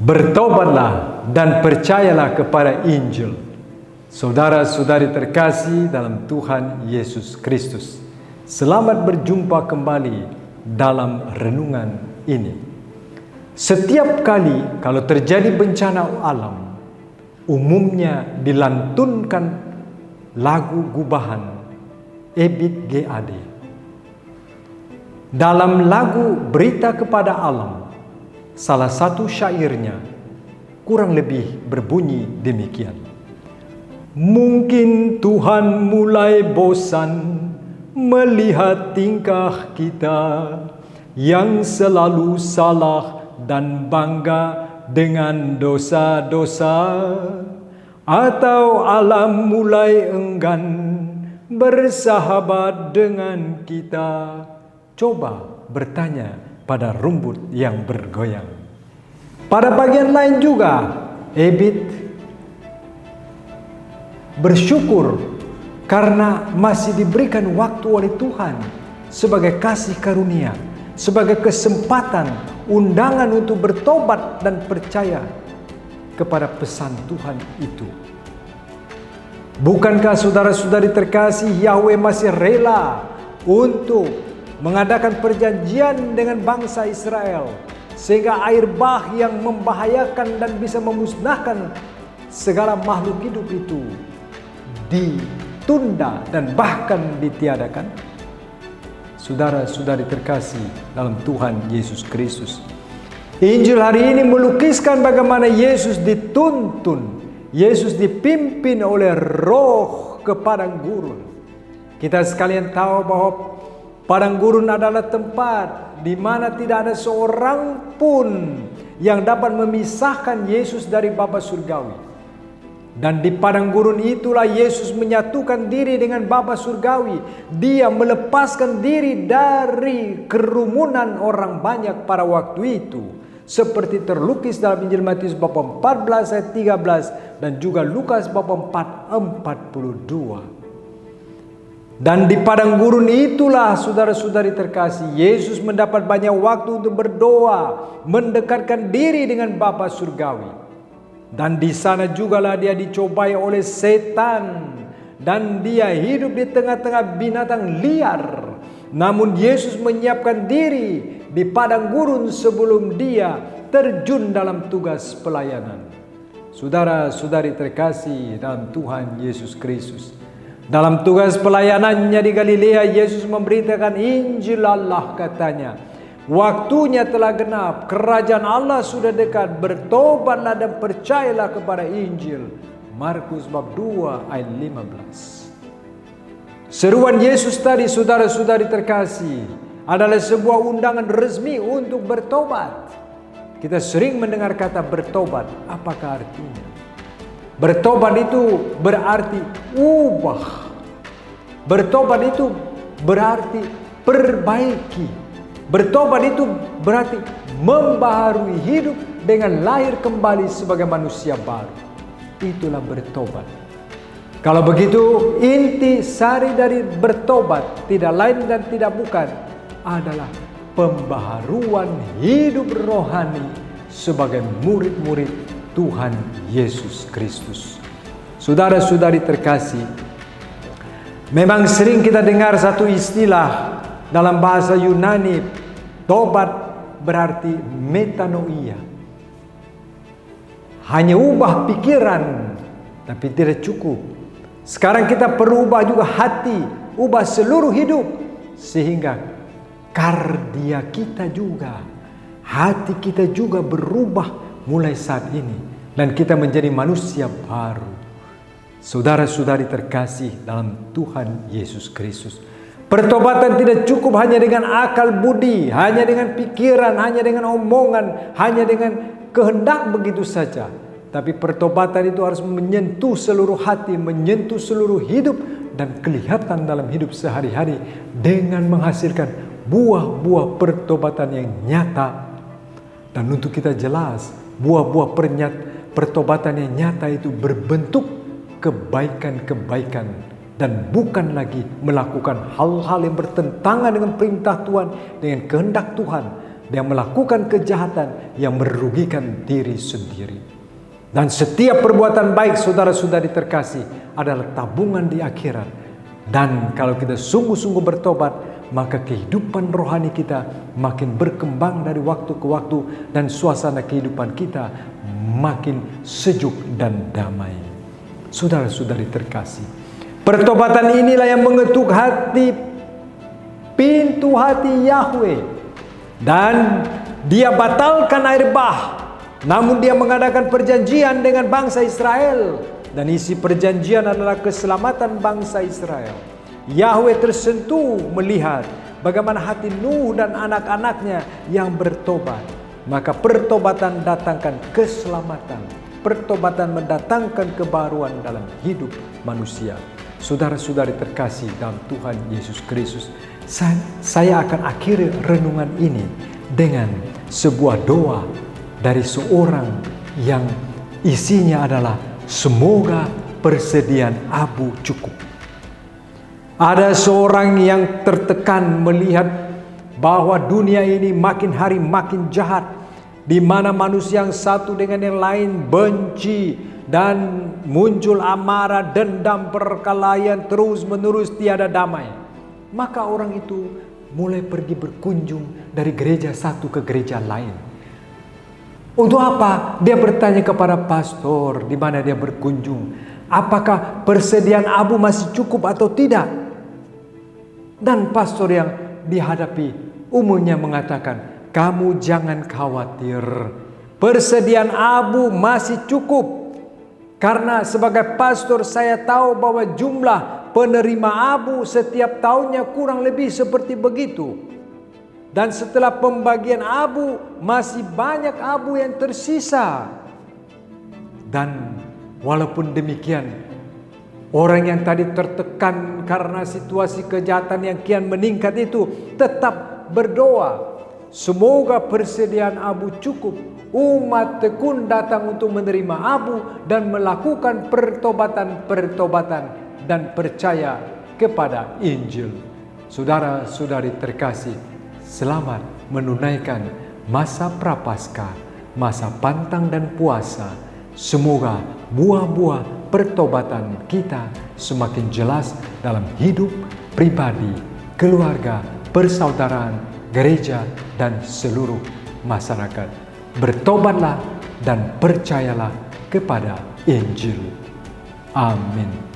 Bertobatlah dan percayalah kepada Injil. Saudara-saudari terkasih dalam Tuhan Yesus Kristus, selamat berjumpa kembali dalam renungan ini. Setiap kali kalau terjadi bencana alam, umumnya dilantunkan lagu gubahan Ebit GAD. Dalam lagu Berita Kepada Alam, salah satu syairnya kurang lebih berbunyi demikian. Mungkin Tuhan mulai bosan melihat tingkah kita yang selalu salah dan bangga dengan dosa-dosa, atau alam mulai enggan bersahabat dengan kita. Coba bertanya pada rumput yang bergoyang. Pada bagian lain juga, Ebit bersyukur karena masih diberikan waktu oleh Tuhan sebagai kasih karunia, sebagai kesempatan, undangan untuk bertobat dan percaya kepada pesan Tuhan itu. Bukankah saudara-saudari terkasih, Yahweh masih rela untuk mengadakan perjanjian dengan bangsa Israel, sehingga air bah yang membahayakan dan bisa memusnahkan segala makhluk hidup itu ditunda dan bahkan ditiadakan? Saudara-saudari terkasih dalam Tuhan Yesus Kristus, Injil hari ini melukiskan bagaimana Yesus dituntun, Yesus dipimpin oleh Roh ke padang gurun. Kita sekalian tahu bahwa padang gurun adalah tempat di mana tidak ada seorang pun yang dapat memisahkan Yesus dari Bapa surgawi. Dan di padang gurun itulah Yesus menyatukan diri dengan Bapa surgawi. Dia melepaskan diri dari kerumunan orang banyak pada waktu itu, seperti terlukis dalam Injil Matius bab 14 ayat 13 dan juga Lukas bab 4 42. Dan di padang gurun itulah saudara-saudari terkasih, Yesus mendapat banyak waktu untuk berdoa, mendekatkan diri dengan Bapa surgawi. Dan di sana jugalah dia dicobai oleh setan, dan dia hidup di tengah-tengah binatang liar. Namun Yesus menyiapkan diri di padang gurun sebelum dia terjun dalam tugas pelayanan. Saudara-saudari terkasih dalam Tuhan Yesus Kristus, dalam tugas pelayanannya di Galilea, Yesus memberitakan Injil Allah, katanya, waktunya telah genap, kerajaan Allah sudah dekat, bertobatlah dan percayalah kepada Injil. Markus bab 2 ayat 15. Seruan Yesus tadi, saudara-saudari terkasih, adalah sebuah undangan resmi untuk bertobat. Kita sering mendengar kata bertobat. Apakah artinya? Bertobat itu berarti ubah. Bertobat itu berarti perbaiki. Bertobat itu berarti membaharui hidup dengan lahir kembali sebagai manusia baru. Itulah bertobat. Kalau begitu, inti sari dari bertobat tidak lain dan tidak bukan adalah pembaharuan hidup rohani sebagai murid-murid Tuhan Yesus Kristus. Saudara-saudari terkasih, memang sering kita dengar satu istilah dalam bahasa Yunani, tobat berarti metanoia. Hanya ubah pikiran, tapi tidak cukup. Sekarang kita perlu ubah juga hati, ubah seluruh hidup, sehingga kardia kita juga, hati kita juga berubah mulai saat ini, dan kita menjadi manusia baru. Saudara-saudari terkasih dalam Tuhan Yesus Kristus, pertobatan tidak cukup hanya dengan akal budi, hanya dengan pikiran, hanya dengan omongan, hanya dengan kehendak begitu saja. Tapi pertobatan itu harus menyentuh seluruh hati, menyentuh seluruh hidup, dan kelihatan dalam hidup sehari-hari dengan menghasilkan buah-buah pertobatan yang nyata. Dan untuk kita jelas, buah-buah pertobatan yang nyata itu berbentuk kebaikan-kebaikan, dan bukan lagi melakukan hal-hal yang bertentangan dengan perintah Tuhan, dengan kehendak Tuhan. yang melakukan kejahatan yang merugikan diri sendiri. Dan setiap perbuatan baik, saudara-saudari terkasih, adalah tabungan di akhirat. Dan kalau kita sungguh-sungguh bertobat, maka kehidupan rohani kita makin berkembang dari waktu ke waktu, dan suasana kehidupan kita makin sejuk dan damai. Saudara-saudari terkasih, pertobatan inilah yang mengetuk hati, pintu hati Yahweh, dan Dia batalkan air bah, namun Dia mengadakan perjanjian dengan bangsa Israel, dan isi perjanjian adalah keselamatan bangsa Israel. Yahweh tersentuh melihat bagaimana hati Nuh dan anak-anaknya yang bertobat. Maka pertobatan datangkan keselamatan. Pertobatan mendatangkan kebaruan dalam hidup manusia. Saudara-saudari terkasih dalam Tuhan Yesus Kristus, saya akan akhiri renungan ini dengan sebuah doa dari seorang yang isinya adalah semoga persediaan Abu cukup. Ada seorang yang tertekan melihat bahwa dunia ini makin hari makin jahat, di mana manusia yang satu dengan yang lain benci dan muncul amarah, dendam, perkelahian terus menerus, tiada damai. Maka orang itu mulai pergi berkunjung dari gereja satu ke gereja lain. Untuk apa? Dia bertanya kepada pastor di mana dia berkunjung, apakah persediaan abu masih cukup atau tidak? Dan pastor yang dihadapi umumnya mengatakan, kamu jangan khawatir, persediaan abu masih cukup. Karena sebagai pastor saya tahu bahwa jumlah penerima abu setiap tahunnya kurang lebih seperti begitu. Dan setelah pembagian abu masih banyak abu yang tersisa. Dan walaupun demikian, orang yang tadi tertekan karena situasi kejahatan yang kian meningkat itu tetap berdoa, semoga persediaan abu cukup. Umat tekun datang untuk menerima abu dan melakukan pertobatan dan percaya kepada Injil. Saudara-saudari terkasih, selamat menunaikan masa prapaskah, masa pantang dan puasa. Semoga buah-buah pertobatan kita semakin jelas dalam hidup pribadi, keluarga, persaudaraan, gereja, dan seluruh masyarakat. Bertobatlah dan percayalah kepada Injil. Amin.